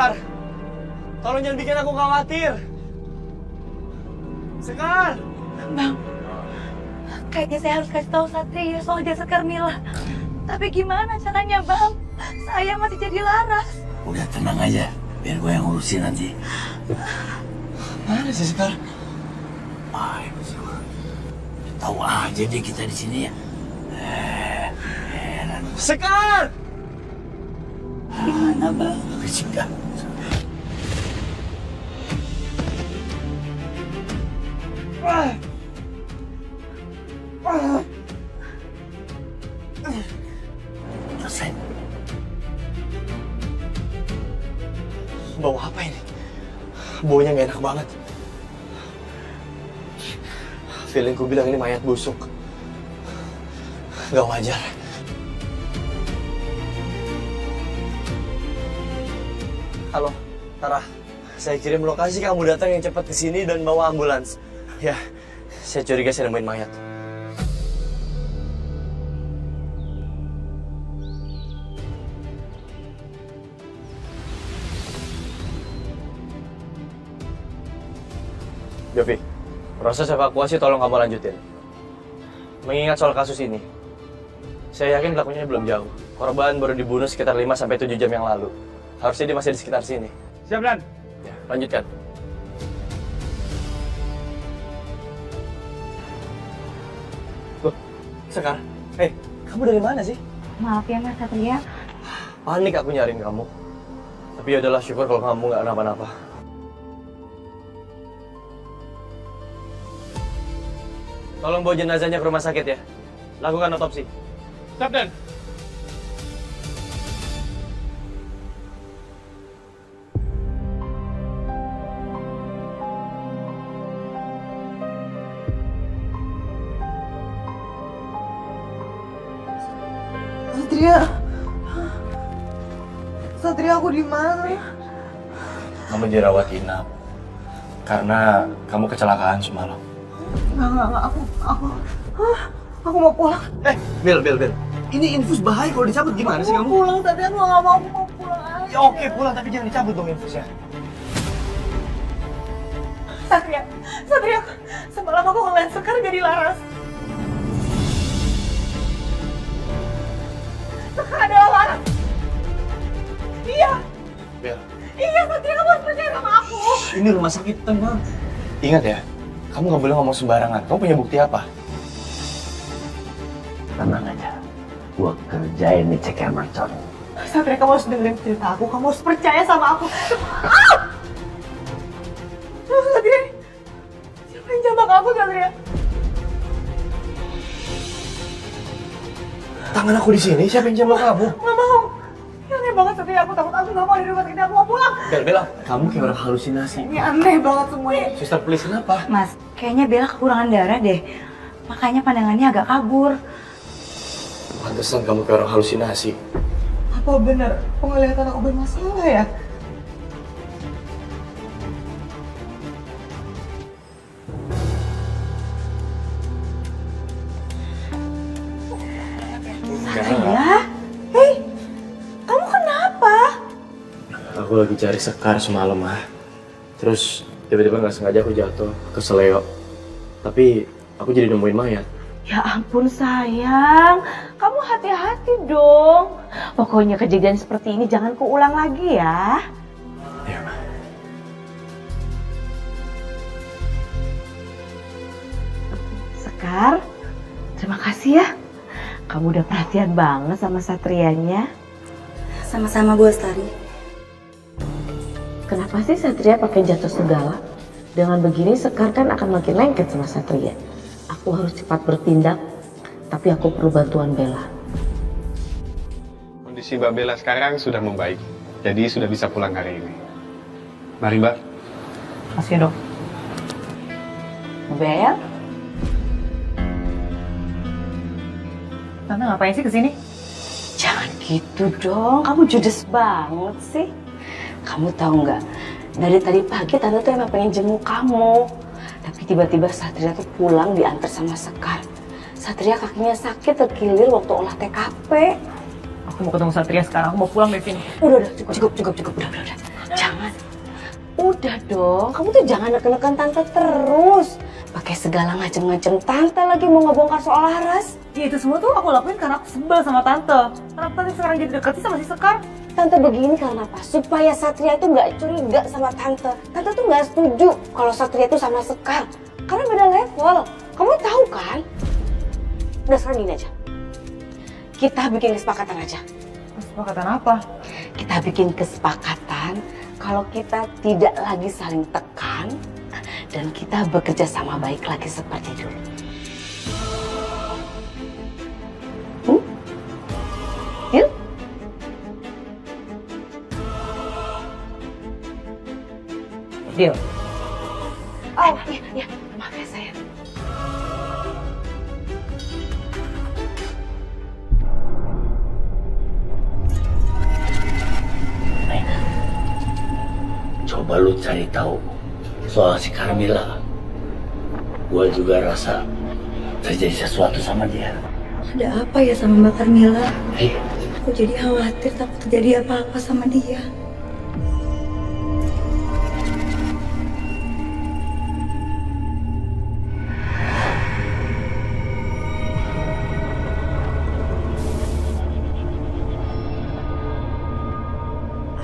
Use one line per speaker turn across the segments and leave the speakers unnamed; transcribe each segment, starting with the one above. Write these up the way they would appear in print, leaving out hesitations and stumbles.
Sekar, tolong jangan bikin aku khawatir. Sekar!
Bang, kayaknya saya harus kasih tahu Satria soal jasad Carmilla. Tapi gimana caranya, Bang? Saya masih jadi laras.
Udah tenang aja, biar gue yang urusin nanti.
Mana sih Sekar?
Tahu aja deh kita di sini ya. Heran.
Sekar!
Mana bang? Sekar. Selesai.
Bau apa ini? Baunya nggak enak banget. Feelingku bilang ini mayat busuk. Gak wajar. Halo, Tara. Saya kirim lokasi kamu datang yang cepat ke sini dan bawa ambulans. Ya, saya curiga saya nemuin mayat. Jovi, proses evakuasi tolong kamu lanjutin. Mengingat soal kasus ini, saya yakin pelakunya belum jauh. Korban baru dibunuh sekitar 5-7 jam yang lalu. Harusnya dia masih di sekitar sini.
Siap, Dan.
Ya, lanjutkan. Loh, Sekar, kamu dari mana sih?
Maaf ya, Mas Satria.
Panik aku nyariin kamu. Tapi ya adalah syukur kalau kamu nggak kenapa-napa. Tolong bawa jenazahnya ke rumah sakit ya. Lakukan otopsi.
Siap, Dan.
Satria. Satria, aku di mana?
Kamu dirawat inap karena kamu kecelakaan semalam.
Enggak, aku mau pulang.
Bel. Ini infus bahaya kalau dicabut gimana sih kamu?
Pulang, Satria, aku nggak mau pulang aja.
Ya oke, pulang tapi jangan dicabut dong infusnya.
Satria, semalam aku ngeliat Sekar jadi laras. Sekar adalah laras. Iya,
Bel,
Satria, kamu harus percaya sama aku.
ini rumah sakit, tenang. Ingat ya, kamu nggak boleh ngomong sembarangan. Kamu punya bukti apa?
Tenang aja. Gua kerjain nih cek mercon.
Satria, kamu harus dengerin cerita aku. Kamu harus percaya sama aku. Satria, siapa yang jambak aku, Satria?
Tangan aku di sini, siapa yang jambak kamu?
Nggak mau. Ini aneh banget, Satria. Aku takut. Aku nggak mau di rumah sakit. Aku mau pulang.
Bel, kamu kayak orang halusinasi.
Ini aneh banget semuanya.
Suster, please, kenapa?
Mas, kayaknya Bella kekurangan darah deh. Makanya pandangannya agak kabur.
Pantesan kamu kayak orang halusinasi.
Apa benar penglihatan aku bermasalah ya?
Ya? Hei, kamu kenapa?
Aku lagi cari Sekar semalam, Terus tiba-tiba nggak sengaja aku jatuh ke seleo. Tapi aku jadi nemuin mayat.
Ya ampun sayang, kamu hati-hati dong. Pokoknya kejadian seperti ini jangan keulang lagi ya.
Iya, Ma.
Sekar, terima kasih ya. Kamu udah perhatian banget sama Satrianya.
Sama-sama Bu Astari.
Kenapa sih Satria pakai jatuh segala? Dengan begini Sekar kan akan makin lengket sama Satria. Aku harus cepat bertindak, tapi aku perlu bantuan Bella.
Kondisi Mbak Bella sekarang sudah membaik, jadi sudah bisa pulang hari ini. Mari, Mbak.
Makasih dok. Bel,
Tante ngapain sih kesini?
jangan gitu dong. Kamu judes banget sih. Kamu tahu nggak? Dari tadi pagi Tante tuh emang pengen jenguk kamu. Tapi tiba-tiba Satria tuh pulang diantar sama Sekar. Satria kakinya sakit terkilir waktu olah TKP.
Aku mau ketemu Satria sekarang. Aku mau pulang dari sini.
Udah, cukup. Udah. jangan. Udah dong, kamu tuh jangan neken-neken tante terus. Pakai segala ngacem-ngacem tante lagi mau ngebongkar soal Laras.
Ya itu semua tuh aku lakuin karena aku sebel sama tante. Kenapa tante sekarang jadi deket sih sama si Sekar?
Tante begini karena apa? Supaya Satria itu nggak curiga sama tante. Tante tuh nggak setuju kalau Satria itu sama Sekar. Karena beda level. Kamu tahu kan? Udah sekarang gini aja. Kita bikin kesepakatan aja.
Kesepakatan apa?
Kita bikin kesepakatan kalau kita tidak lagi saling tekan dan kita bekerja sama baik lagi seperti dulu. Yuk. Deal. Oh, iya, maaf ya sayang.
Coba lu cari tahu soal si Carmilla. Gua juga rasa terjadi sesuatu sama dia.
Ada apa ya sama Mbak Carmilla?
Eh,
Aku jadi khawatir takut terjadi apa-apa sama dia.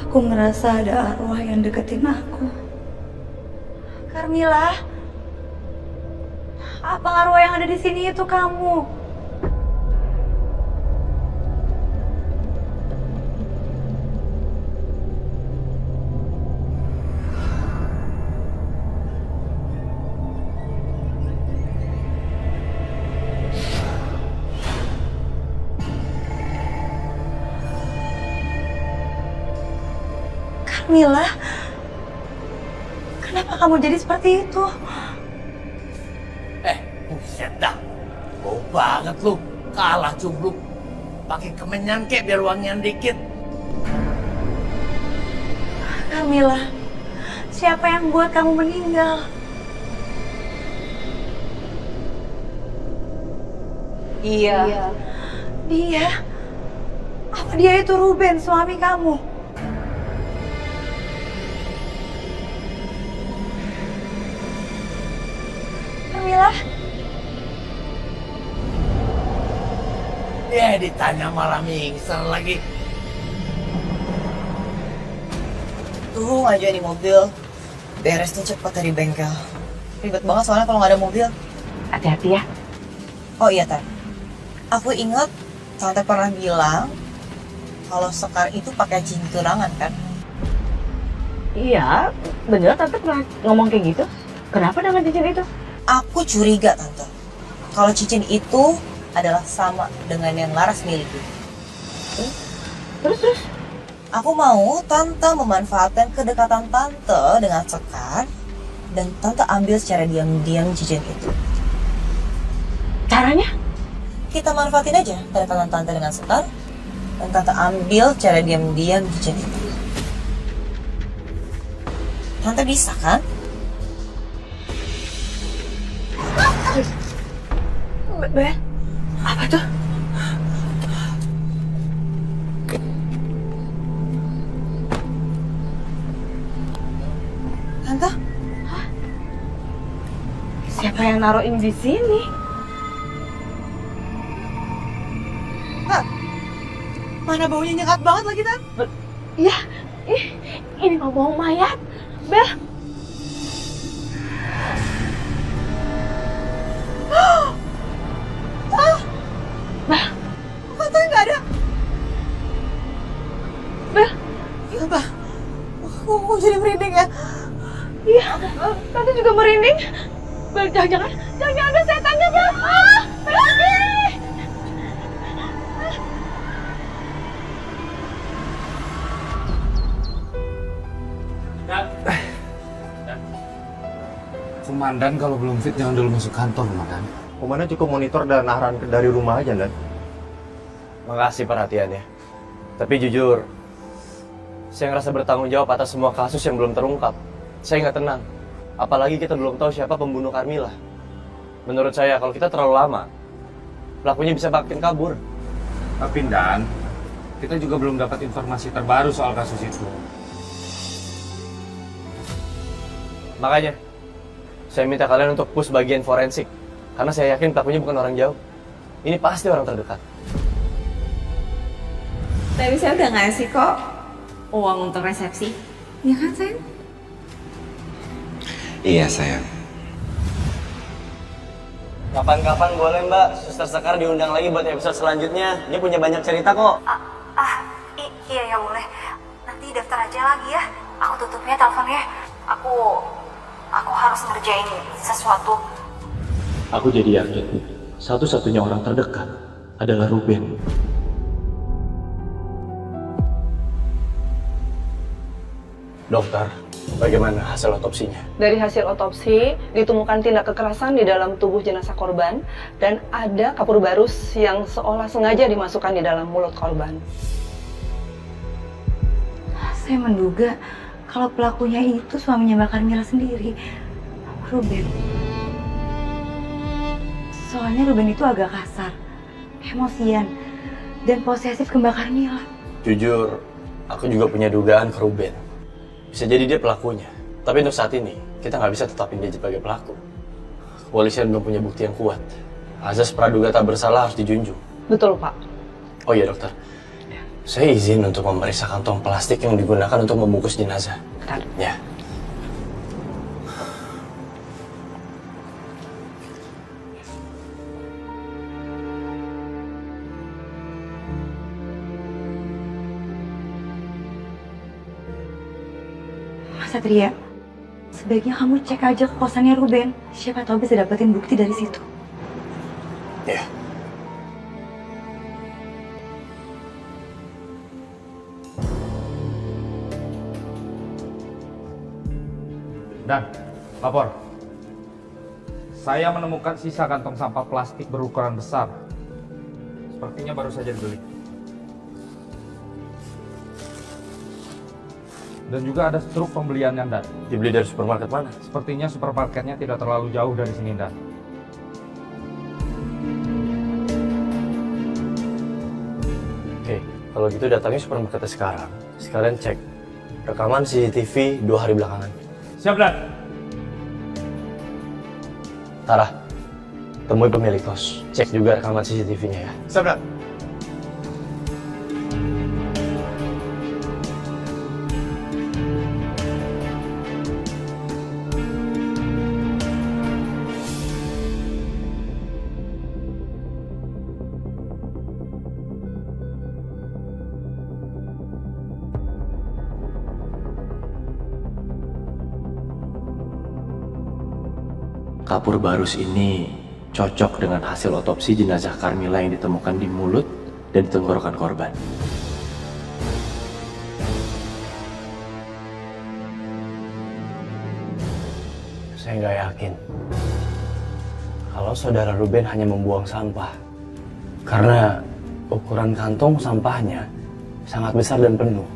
Aku ngerasa ada arwah yang deketin aku. Carmilla, apa arwah yang ada di sini itu kamu? Carmilla, kenapa kamu jadi seperti itu?
buset dah. Bau banget lu. Kalah cubluk. Pakai kemenyan kek biar wangian dikit.
Carmilla, siapa yang buat kamu meninggal?
Iya.
Dia? Apa dia itu Ruben, suami kamu? Carmilla?
Ya ditanya malah mingsan lagi.
Tunggu aja di mobil. Beresnya cepet dari bengkel. Ribet banget soalnya kalau nggak ada mobil.
Hati-hati ya.
Oh iya, Tan. Aku ingat Tante pernah bilang kalau Sekar itu pakai cincin tunangan kan?
Iya, bener tante pernah ngomong kayak gitu. Kenapa dengan cincin itu?
Aku curiga, Tante. Kalau cincin itu adalah sama dengan yang Laras miliki.
Terus?
Aku mau Tante memanfaatkan kedekatan Tante dengan Sekar dan Tante ambil secara diam-diam cincin itu.
Caranya?
Kita manfaatin aja kedekatan Tante dengan Sekar dan Tante ambil secara diam-diam cincin itu. Tante bisa kan?
Ben, apa tuh?
Tante?
Siapa yang naruh ini di sini?
Mana baunya nyengat banget lagi, Tan?
Ya, ini mau bau mayat. Bel,
Kok Tante nggak ada?
Bel,
Iya, Bah. Aku jadi merinding ya.
iya, tante juga merinding. Bel, jangan ada setannya, Bel.
Komandan kalau belum fit jangan dulu masuk kantor, Komandan.
Komandan cukup monitor dan arahan dari rumah aja, Dan. Makasih perhatiannya. Tapi jujur, saya ngerasa bertanggung jawab atas semua kasus yang belum terungkap. Saya nggak tenang. Apalagi kita belum tahu siapa pembunuh Carmilla. Menurut saya, kalau kita terlalu lama, pelakunya bisa makin kabur.
Tapi Dan, kita juga belum dapat informasi terbaru soal kasus itu.
Makanya, saya minta kalian untuk push bagian forensik. Karena saya yakin pelakunya bukan orang jauh. Ini pasti orang terdekat.
Tapi saya udah ngasih kok uang untuk resepsi. Ya kan, sayang?
Iya sayang.
Kapan-kapan boleh Mbak, Suster Sekar diundang lagi buat episode selanjutnya. Dia punya banyak cerita kok.
Iya ya boleh. Nanti daftar aja lagi ya. Aku tutupnya teleponnya. Aku harus ngerjain sesuatu.
Aku jadi yakin, satu-satunya orang terdekat adalah Ruben. Dokter, bagaimana hasil otopsinya?
Dari hasil otopsi, ditemukan tindak kekerasan di dalam tubuh jenazah korban dan ada kapur barus yang seolah sengaja dimasukkan di dalam mulut korban.
Saya menduga kalau pelakunya itu suaminya Mbak Carmila sendiri, Ruben. Soalnya Ruben itu agak kasar, emosian, dan posesif ke Mbak Carmila.
Jujur, aku juga punya dugaan ke Ruben. Bisa jadi dia pelakunya. Tapi untuk saat ini, kita nggak bisa tetapin dia sebagai pelaku. Kepolisian belum punya bukti yang kuat. Azas praduga tak bersalah harus dijunjung.
Betul, Pak.
Oh iya dokter, saya izin untuk memeriksa kantong plastik yang digunakan untuk membungkus jenazah.
Bentar.
Ya.
Mas Satria, sebaiknya kamu cek aja ke kosannya Ruben. Siapa tahu bisa dapetin bukti dari situ.
Ya.
Dan, lapor. Saya menemukan sisa kantong sampah plastik berukuran besar. Sepertinya baru saja dibeli. Dan juga ada struk pembeliannya, Dan.
Dibeli dari supermarket mana?
Sepertinya supermarketnya tidak terlalu jauh dari sini, Dan.
Oke, kalau gitu datangnya supermarketnya sekarang. Sekalian cek rekaman CCTV 2 hari belakangan.
Siap, Dan.
Tara, temui pemilik kos. Cek juga rekaman CCTV-nya ya.
Siap, Dan.
Kapur barus ini cocok dengan hasil otopsi jenazah Carmila yang ditemukan di mulut dan di tenggorokan korban. Saya nggak yakin kalau saudara Ruben hanya membuang sampah, karena ukuran kantong sampahnya sangat besar dan penuh.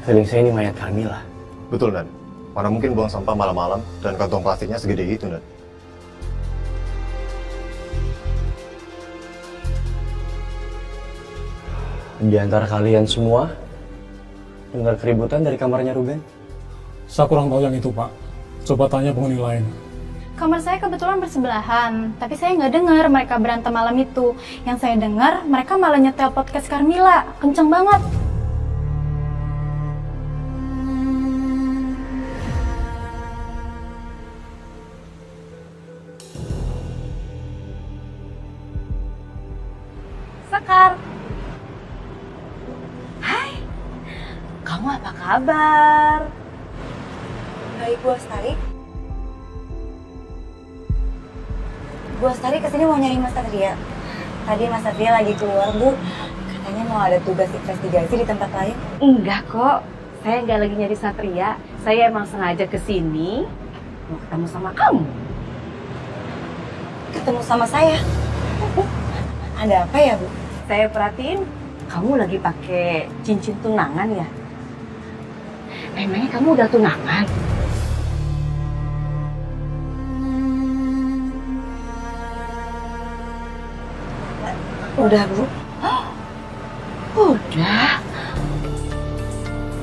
Feeling saya ini mayat Carmila.
Betul, Dan. Mana mungkin buang sampah malam-malam dan kantong plastiknya segede itu, Dan.
Di antara kalian semua dengar keributan dari kamarnya Ruben?
Saya kurang tahu yang itu, Pak. Coba tanya penghuni lain.
Kamar saya kebetulan bersebelahan, tapi saya nggak dengar mereka berantem malam itu. Yang saya dengar, mereka malah nyetel podcast Carmila, kenceng banget.
Sekar. Hai. Kamu apa kabar?
Baik, Bu Astari. Bu Astari kesini mau nyari Mas Satria. Tadi Mas Satria lagi keluar, Bu. Katanya mau ada tugas investigasi di tempat lain.
Enggak kok. Saya nggak lagi nyari Satria. Saya emang sengaja kesini mau ketemu sama kamu.
Ketemu sama saya. Ada apa ya, Bu?
Saya perhatiin kamu lagi pakai cincin tunangan ya. Memangnya kamu udah tunangan?
Udah, Bu.
Udah.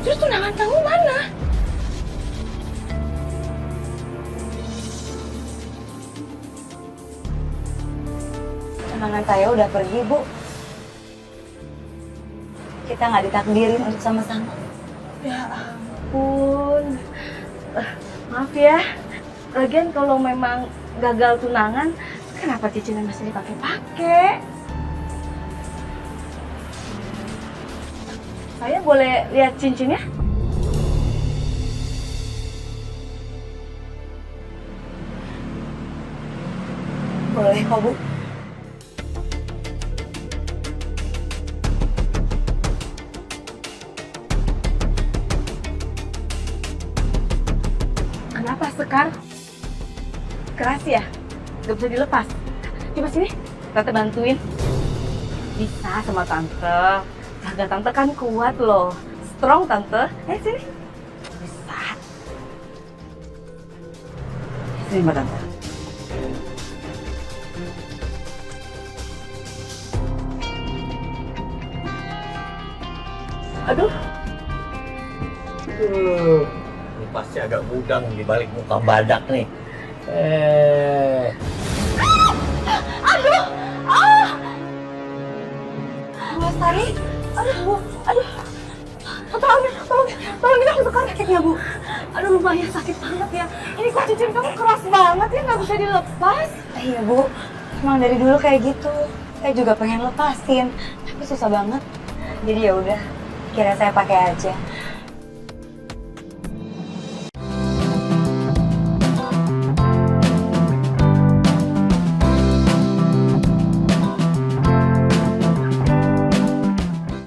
Terus tunangan kamu mana?
saya udah pergi, Bu. Kita nggak ditakdirin untuk sama-sama.
Ya ampun. Maaf ya. Lagian kalau memang gagal tunangan, kenapa cincinnya masih dipakai-pakai? Saya boleh lihat cincinnya?
Boleh kok, Bu.
Kenapa Sekar? Keras ya? Gak bisa dilepas? Coba sini, Tante bantuin. Bisa sama Tante. Harga Tante kan kuat loh. Strong Tante. Sini. Bisa. Sini Mbak Tante. Aduh.
Ini pasti agak gudang di balik muka badak nih.
Bu Lestari. Aduh. Tolongin aku Sekar kakinya, Bu. Aduh, lumayan sakit banget ya. Ini kok cincin kamu keras banget ya, nggak bisa dilepas.
Iya, Bu. Emang dari dulu kayak gitu. Saya juga pengen lepasin, tapi susah banget. Jadi ya udah, kira saya pakai aja.